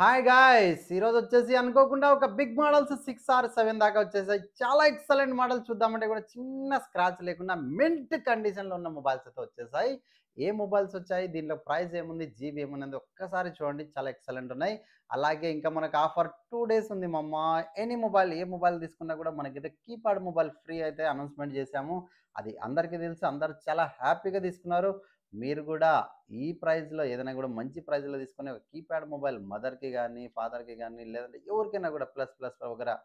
Hi guys! ఈరోజు వచ్చేసి అనుకోకుండా ఒక బిగ్ మోడల్స్ 6 ఆర్ 7 దాకా వచ్చేసాయి. చాలా ఎక్సలెంట్ మోడల్స్ చూద్దామంటే కూడా చిన్న స్క్రాచ్ లేకుండా మింట్ కండిషన్‌లో ఉన్న మొబైల్స్ అయితే వచ్చేసాయి. ఏ మొబైల్స్ వచ్చాయి? దీంట్లో ప్రైస్ ఏముంది? జీబీ ఏముంది? ఒక్కసారి చూడండి, చాలా ఎక్సలెంట్ ఉన్నాయి. అలాగే ఇంకా మనకు ఆఫర్ 2 డేస్ ఉంది మమ్మ. ఎనీ మొబైల్ ఏ మొబైల్ తీసుకున్నా కూడా మనకైతే కీప్యాడ్ మొబైల్ ఫ్రీ అయితే అనౌన్స్‌మెంట్ చేశాము. అది అందరికీ తెలుసు. అందరూ చాలా హ్యాపీగా తీసుకున్నారు. మీరు కూడా ఈ ప్రైస్‌లో ఏదైనా కూడా మంచి ప్రైస్‌లో తీసుకొని ఒక కీప్యాడ్ మొబైల్ మదర్‌కి గానీ, ఫాదర్‌కి గానీ లేదంటే ఎవరికైనా కూడా ప్లస్ ప్లస్ వగైరా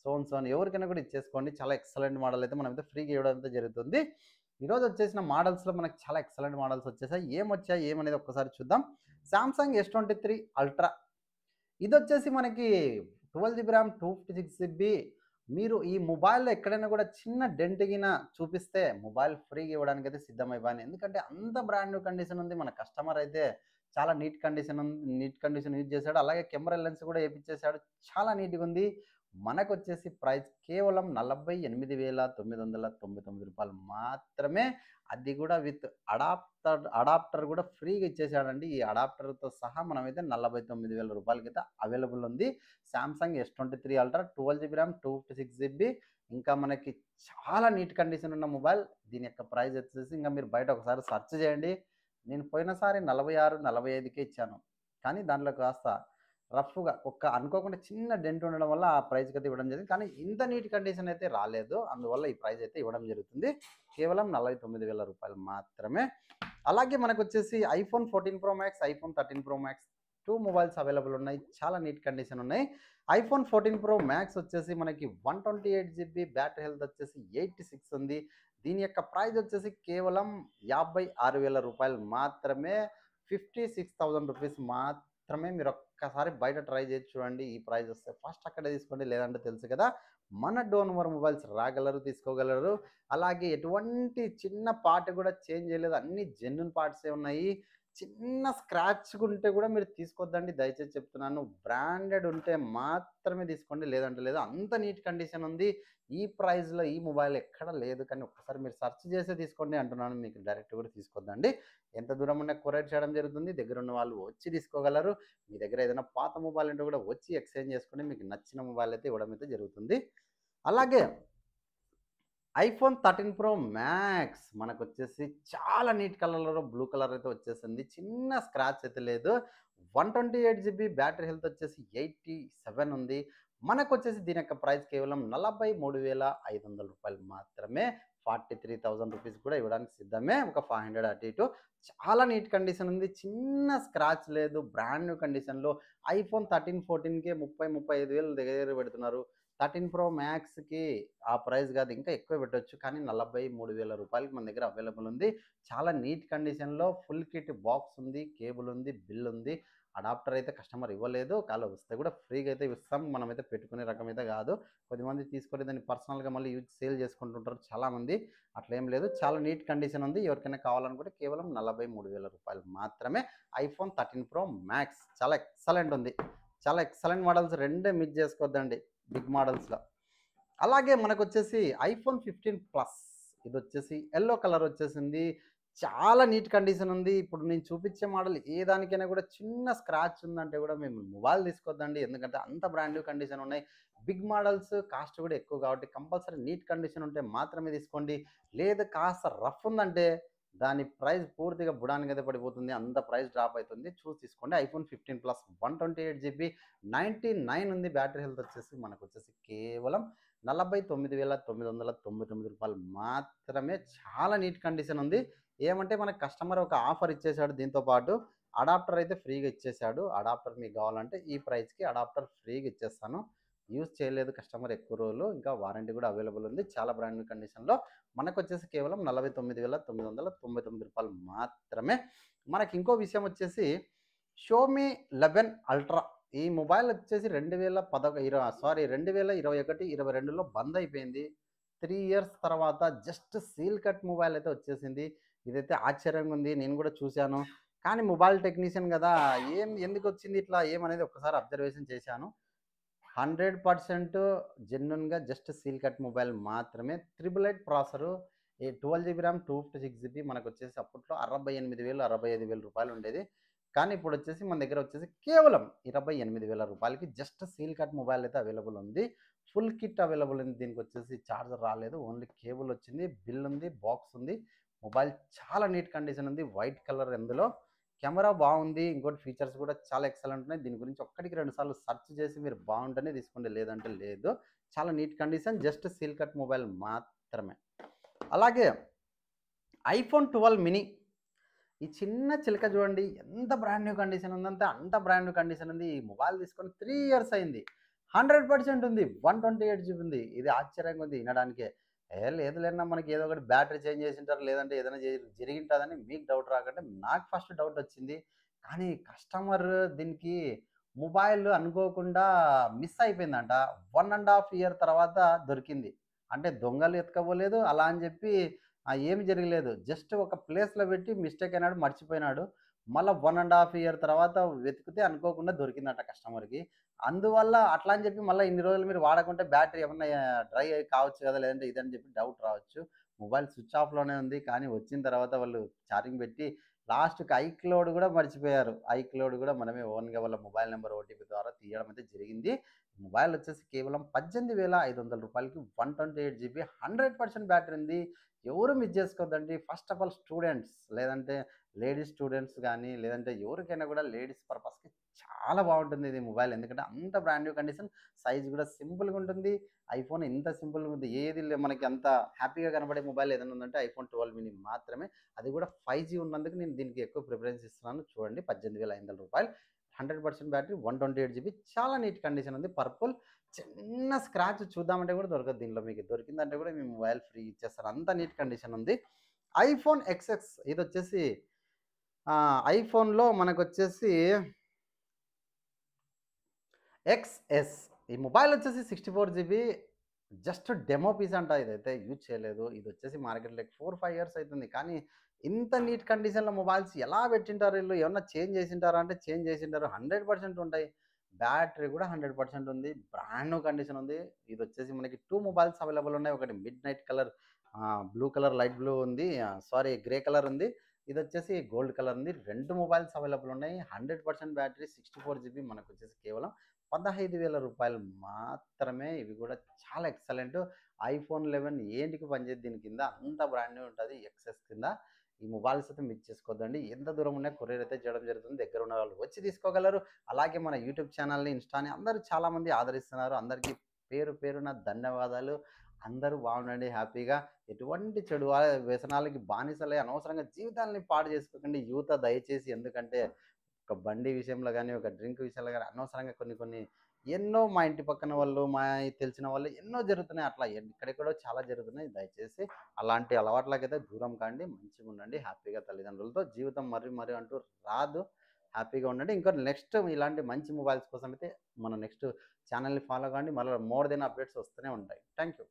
సో అండ్ సో అని ఎవరికైనా కూడా ఇచ్చేసుకోండి. చాలా ఎక్సలెంట్ మోడల్ అయితే మనమైతే ఫ్రీగా ఇవ్వడం అయితే జరుగుతుంది. ఈరోజు వచ్చేసిన మోడల్స్‌లో మనకు చాలా ఎక్సలెంట్ మోడల్స్ వచ్చేసాయి. ఏమొచ్చాయి ఏమనేది ఒక్కసారి చూద్దాం. సామ్‌సంగ్ S23 అల్ట్రా ఇదొచ్చేసి మనకి 12 జీబీ ర్యామ్, 256 జీబీ. మీరు ఈ మొబైల్‌లో ఎక్కడైనా కూడా చిన్న డెంట్ గిన చూపిస్తే మొబైల్ ఫ్రీగా ఇవ్వడానికైతే సిద్ధమైపోయాను. ఎందుకంటే అంత బ్రాండ్ న్యూ కండిషన్ ఉంది. మన కస్టమర్ అయితే చాలా నీట్ కండిషన్ యూజ్ చేశాడు. అలాగే కెమెరా లెన్స్ కూడా ఏపిచ్చేసాడు. చాలా నీట్‌గా ఉంది. మనకొచ్చేసి ప్రైస్ కేవలం రూ. 48,999 మాత్రమే. అది కూడా విత్ అడాప్టర్ కూడా ఫ్రీగా ఇచ్చేసాడండి. ఈ అడాప్టర్‌తో సహా మనమైతే రూ. 49,000కైతే అవైలబుల్ ఉంది. Samsung S23 ultra 12 GB RAM, 256 GB. ఇంకా మనకి చాలా నీట్ కండిషన్ ఉన్న మొబైల్. దీని యొక్క ప్రైస్ వచ్చేసి ఇంక మీరు బయట ఒకసారి సెర్చ్ చేయండి. నేను పోయినసారి 46, 45కే ఇచ్చాను. కానీ దాంట్లో కాస్త రఫ్‌గా అనుకోకుండా చిన్న డెంట్ ఉండడం వల్ల ఆ ప్రైస్‌కైతే ఇవ్వడం జరిగింది. కానీ ఇంత నీట్ కండిషన్ అయితే రాలేదు. అందువల్ల ఈ ప్రైస్ అయితే ఇవ్వడం జరుగుతుంది. కేవలం రూ. 49,000 మాత్రమే. అలాగే మనకొచ్చేసి iPhone 14 pro max, iPhone 13 pro max 2 mobiles available ఉన్నాయి. చాలా నీట్ కండిషన్ ఉన్నాయి. ఐఫోన్ 14 ప్రో మ్యాక్స్ వచ్చేసి మనకి 128 జీబీ, బ్యాటరీ హెల్త్ వచ్చేసి 86 ఉంది. దీని యొక్క ప్రైస్ వచ్చేసి కేవలం రూ. 56,000 మాత్రమే. రూ. 56,000 మాత్రమే. మీరొక్కసారి బయట ట్రై చేసి చూడండి. ఈ ప్రైస్ వస్తే ఫస్ట్ అక్కడే తీసుకోండి. లేదంటే తెలుసు కదా! మన డోనోమోర్ మొబైల్స్ రాగలరు, తీసుకోగలరు. అలాగే ఎటువంటి చిన్న పార్ట్ కూడా చేంజ్ చేయలేదు. అన్నీ జెన్యూన్ పార్ట్సే ఉన్నాయి. చిన్న స్క్రాచ్‌గుంటే కూడా మీరు తీసుకోవద్దండి, దయచేసి చెప్తున్నాను. బ్రాండెడ్ ఉంటే మాత్రమే తీసుకోండి. లేదంటే లేదు. అంత నీట్ కండిషన్ ఉంది. ఈ ప్రైస్‌లో ఈ మొబైల్ ఎక్కడ లేదు. కానీ ఒక్కసారి మీరు సెర్చ్ చేసే తీసుకోండి అంటున్నాను. మీకు డైరెక్ట్ కూడా తీసుకోవద్దండి. ఎంత దూరం ఉన్నా కొరియర్ చేయడం జరుగుతుంది. దగ్గరున్న వాళ్ళు వచ్చి తీసుకోగలరు. మీ దగ్గర ఏదైనా పాత మొబైల్ ఉంటే కూడా వచ్చి ఎక్స్చేంజ్ చేసుకొని మీకు నచ్చిన మొబైల్ అయితే ఇవ్వడం అయితే జరుగుతుంది. అలాగే ఐఫోన్ 13 ప్రో మ్యాక్స్ మనకొచ్చేసి చాలా నీట్ కలర్‌లో బ్లూ కలర్ అయితే వచ్చేసింది. చిన్న స్క్రాచ్ అయితే లేదు. 128 జీబీ బ్యాటరీ హెల్త్ వచ్చేసి 87 ఉంది. మనకొచ్చేసి దీని యొక్క ప్రైస్ కేవలం రూ. 43,500 మాత్రమే. రూ. 43,000 కూడా ఇవ్వడానికి సిద్ధమే. ఒక 500 అటు ఇటు. చాలా నీట్ కండిషన్ ఉంది. చిన్న స్క్రాచ్ లేదు. బ్రాండ్ న్యూ కండిషన్‌లో ఐఫోన్ 13, 14కే 30, 35,000 దగ్గర దగ్గర పెడుతున్నారు. 13 ప్రో మ్యాక్స్‌కి ఆ ప్రైస్ కాదు, ఇంకా ఎక్కువ పెట్టొచ్చు. కానీ రూ. 43,000 మన దగ్గర అవైలబుల్ ఉంది. చాలా నీట్ కండిషన్‌లో ఫుల్ కిట్ బాక్స్ ఉంది, కేబుల్ ఉంది, బిల్ ఉంది. అడాప్టర్ అయితే కస్టమర్ ఇవ్వలేదు. ఒకవేళ వస్తే కూడా ఫ్రీగా అయితే ఇస్తాం. మనమైతే పెట్టుకునే రకం అయితే కాదు. కొద్దిమంది తీసుకొని దాన్ని పర్సనల్‌గా మళ్ళీ సేల్ చేసుకుంటుంటారు చాలామంది. అట్లా ఏం లేదు. చాలా నీట్ కండిషన్ ఉంది. ఎవరికైనా కావాలనుకుంటే కేవలం రూ. 43,000 మాత్రమే. ఐఫోన్ 13 ప్రో మ్యాక్స్ చాలా ఎక్సలెంట్ ఉంది. చాలా ఎక్సలెంట్ మోడల్స్ రెండే మిస్ చేసుకోవద్దండి బిగ్ మోడల్స్‌లో. అలాగే మనకొచ్చేసి ఐఫోన్ 15 ప్లస్ ఇదొచ్చేసి యెల్లో కలర్ వచ్చేసింది. చాలా నీట్ కండిషన్ ఉంది. ఇప్పుడు నేను చూపించే మోడల్ ఏ దానికైనా కూడా చిన్న స్క్రాచ్ ఉందంటే కూడా మేము మొబైల్ తీసుకోవద్దండి. ఎందుకంటే అంత బ్రాండ్ న్యూ కండిషన్ ఉన్నాయి. బిగ్ మోడల్స్ కాస్ట్ కూడా ఎక్కువ కాబట్టి కంపల్సరీ నీట్ కండిషన్ ఉంటే మాత్రమే తీసుకోండి. లేదు కాస్త రఫ్ ఉందంటే దాని ప్రైస్ పూర్తిగా బుడానికైతే పడిపోతుంది. అంత ప్రైస్ డ్రాప్ అయితుంది. చూసి తీసుకోండి. ఐఫోన్ 15 ప్లస్ 128 జీబీ 99 ఉంది. బ్యాటరీ హెల్త్ వచ్చేసి మనకొచ్చేసి కేవలం రూ. 49,999 మాత్రమే. చాలా నీట్ కండిషన్ ఉంది. ఏమంటే మనకు కస్టమర్ ఒక ఆఫర్ ఇచ్చేసాడు. దీంతో పాటు అడాప్టర్ అయితే ఫ్రీగా ఇచ్చేసాడు. అడాప్టర్ మీకు కావాలంటే ఈ ప్రైస్‌కి అడాప్టర్ ఫ్రీగా ఇచ్చేస్తాను. యూజ్ చేయలేదు కస్టమర్ ఎక్కువ రోజులు. ఇంకా వారంటీ కూడా అవైలబుల్ ఉంది. చాలా బ్రాండ్ న్యూ కండిషన్‌లో మనకొచ్చేసి కేవలం రూ. 49,999 మాత్రమే. మనకి ఇంకో విషయం వచ్చేసి షోమీ 11 అల్ట్రా ఈ మొబైల్ వచ్చేసి 2021, 22లో బంద్ అయిపోయింది. 3 ఇయర్స్ తర్వాత జస్ట్ సీల్ కట్ మొబైల్ అయితే వచ్చేసింది. ఇదైతే ఆశ్చర్యంగా ఉంది. నేను కూడా చూసాను. కానీ మొబైల్ టెక్నీషియన్ గదా! ఎందుకొచ్చింది ఇట్లా ఏమనేది ఒక్కసారి అబ్జర్వేషన్ చేశాను. 100% జెన్యూన్‌గా జస్ట్ సీల్ కట్ మొబైల్ మాత్రమే. 888 ప్రాసెసరు, ఈ 12 జీబీ ర్యామ్, 256 జీబీ మనకొచ్చేసి అప్పట్లో 68,000, రూ. 65,000 ఉండేది. కానీ ఇప్పుడొచ్చేసి మన దగ్గర వచ్చేసి కేవలం 28,000 రూపాయలకి జస్ట్ సీల్ కట్ మొబైల్ అయితే అవైలబుల్ ఉంది. ఫుల్ కిట్ అవైలబుల్ ఉంది. దీనికొచ్చేసి చార్జర్ రాలేదు. ఓన్లీ కేబుల్ వచ్చింది. బిల్ ఉంది. బాక్స్ ఉంది. మొబైల్ చాలా నీట్ కండిషన్ ఉంది. వైట్ కలర్ ఇందులో. కెమెరా బాగుంది. ఇంకోటి ఫీచర్స్ కూడా చాలా ఎక్సలెంట్ ఉన్నాయి. దీని గురించి ఒక్కటికి 2 సార్లు సెర్చ్ చేసి మీరు బాగుంటేనే తీసుకోండి. లేదంటే లేదు. చాలా neat condition. Just seal cut mobile మాత్రమే. అలాగే ఐఫోన్ 12 మినీ. ఈ చిన్న చిలక చూడండి ఎంత బ్రాండ్ న్యూ కండిషన్ ఉందంటే అంత బ్రాండ్ న్యూ కండిషన్ ఉంది. ఈ మొబైల్ తీసుకొని 3 ఇయర్స్ అయింది. 100% ఉంది. 128 జీబీ ఉంది. ఇది ఆశ్చర్యంగా ఉంది వినడానికే. లేదు లేదన్నా మనకి ఏదో ఒకటి బ్యాటరీ చేంజ్ చేసుంటారు. లేదంటే ఏదైనా జరిగింటదని మీకు డౌట్ రాకంటే నాకు ఫస్ట్ డౌట్ వచ్చింది. కానీ కస్టమర్ దీనికి మొబైల్ అనుకోకుండా మిస్ అయిపోయిందంట. 1½ ఇయర్ తర్వాత దొరికింది. అంటే దొంగలు ఎత్తుకపోలేదు. అలా అని చెప్పి ఏమి జరగలేదు. జస్ట్ ఒక ప్లేస్‌లో పెట్టి మిస్టేక్ అయినాడు, మర్చిపోయినాడు. మళ్ళా 1½ ఇయర్ తర్వాత వెతికితే అనుకోకుండా దొరికిందంట కస్టమర్‌కి. అందువల్ల అట్లా అని చెప్పి మళ్ళా ఇన్ని రోజులు మీరు వాడకుంటే బ్యాటరీ ఏమన్నా డ్రై అయ్యి కావచ్చు కదా! లేదంటే ఇదని చెప్పి డౌట్ రావచ్చు. మొబైల్ స్విచ్ ఆఫ్‌లోనే ఉంది. కానీ వచ్చిన తర్వాత వాళ్ళు ఛార్జింగ్ పెట్టి లాస్ట్‌కి ఐక్లౌడ్ కూడా మర్చిపోయారు. ఐక్లౌడ్ కూడా మనమే ఓన్‌గా వాళ్ళ మొబైల్ నంబర్ ఓటీపీ ద్వారా తీయడం అయితే జరిగింది. మొబైల్ వచ్చేసి కేవలం 18,500 రూపాయలకి 128 జీబీ 100% బ్యాటరీ ఉంది. ఎవరు మిస్ చేసుకోవద్దండి. ఫస్ట్ ఆఫ్ ఆల్ స్టూడెంట్స్ లేదంటే లేడీస్ స్టూడెంట్స్ గానీ, లేదంటే ఎవరికైనా కూడా లేడీస్ పర్పస్‌కి చాలా బావుంటుంది ఇది మొబైల్. ఎందుకంటే అంత బ్రాండ్ న్యూ కండిషన్. సైజ్ కూడా సింపుల్‌గా ఉంటుంది. ఐఫోన్ ఇంత సింపుల్‌గా ఉంది. ఏది మనకి అంత హ్యాపీగా కనపడే మొబైల్ ఏదైనా ఉందంటే ఐఫోన్ 12 మినీ మాత్రమే. అది కూడా 5జీ ఉన్నందుకు నేను దీనికి ఎక్కువ ప్రిఫరెన్స్ ఇస్తున్నాను. చూడండి 18,500 రూపాయలు. 100% బ్యాటరీ 128 జీబీ చాలా నీట్ కండిషన్ ఉంది. పర్పుల్ చిన్న స్క్రాచ్ చూద్దామంటే కూడా దొరకదు దీనిలో. మీకు దొరికిందంటే కూడా మీ మొబైల్ ఫ్రీ ఇచ్చేస్తారు. అంత నీట్ కండిషన్ ఉంది. ఐఫోన్ ఎక్స్ఎక్స్ ఇదొచ్చేసి ఐఫోన్‌లో మనకొచ్చేసి ఎక్స్ఎస్ ఈ మొబైల్ వచ్చేసి 64 జీబీ జస్ట్ డెమో పీస్ అంట. ఇదైతే యూజ్ చేయలేదు. ఇదొచ్చేసి మార్కెట్‌లోకి 4, 5 ఇయర్స్ అయితుంది. కానీ ఇంత నీట్ కండిషన్‌లో మొబైల్స్ ఎలా పెట్టింటారు ఈళ్ళు? ఏమన్నా చేంజ్ చేసింటారా అంటే చేంజ్ చేసింటారు. 100% ఉంటాయి. బ్యాటరీ కూడా 100% ఉంది. బ్రాండ్ న్యూ కండిషన్ ఉంది. ఇదొచ్చేసి మనకి 2 మొబైల్స్ అవైలబుల్ ఉన్నాయి. ఒకటి mid night colour blue colour, light blue ఉంది. సారీ గ్రే కలర్ ఉంది. ఇదొచ్చేసి గోల్డ్ కలర్ ఉంది. 2 మొబైల్స్ అవైలబుల్ ఉన్నాయి. 100% బ్యాటరీ 64 జీబీ మనకొచ్చేసి కేవలం 15,000 రూపాయలు మాత్రమే. ఇవి కూడా చాలా ఎక్సలెంట్. ఐఫోన్ 11 ఏంటికి పనిచేయదు దీని కింద. అంత బ్రాండ్ న్యూ ఉంటది ఎక్స్ఎస్ కింద. ఈ మొబైల్స్ అయితే మిస్ చేసుకోవద్దండి. ఎంత దూరం ఉన్నా కొరియర్ అయితే చేయడం జరుగుతుంది. దగ్గర ఉన్న వాళ్ళు వచ్చి తీసుకోగలరు. అలాగే మన యూట్యూబ్ ఛానల్‌ని, ఇన్‌స్టాని అందరూ చాలామంది ఆదరిస్తున్నారు. అందరికీ పేరు పేరున ధన్యవాదాలు. అందరూ బాగుండండి హ్యాపీగా. ఎటువంటి చెడు వ్యసనాలకి బానిసలై అనవసరంగా జీవితాల్ని పాడు చేసుకోకండి యువత దయచేసి. ఎందుకంటే ఒక బండి విషయంలో గాని, ఒక డ్రింక్ విషయంలో గాని అనవసరంగా కొన్ని కొన్ని ఎన్నో మా ఇంటి పక్కన వాళ్ళు, తెలిసిన వాళ్ళు ఎన్నో జరుగుతున్నాయి. అట్లా ఎక్కడెక్కడో చాలా జరుగుతున్నాయి. దయచేసి అలాంటి అలవాట్లకైతే దూరం కాండి. మంచిగుండండి. హ్యాపీగా తల్లిదండ్రులతో జీవితం మర్రి మర్రి అంటూ రాదు. హ్యాపీగా ఉండండి. ఇంకా నెక్స్ట్ ఇలాంటి మంచి మొబైల్స్ కోసం అయితే మన నెక్స్ట్ ఛానెల్‌ని ఫాలో కాండి. మళ్ళా మోర్ దెన్ అప్డేట్స్ వస్తూనే ఉంటాయి. Thank you.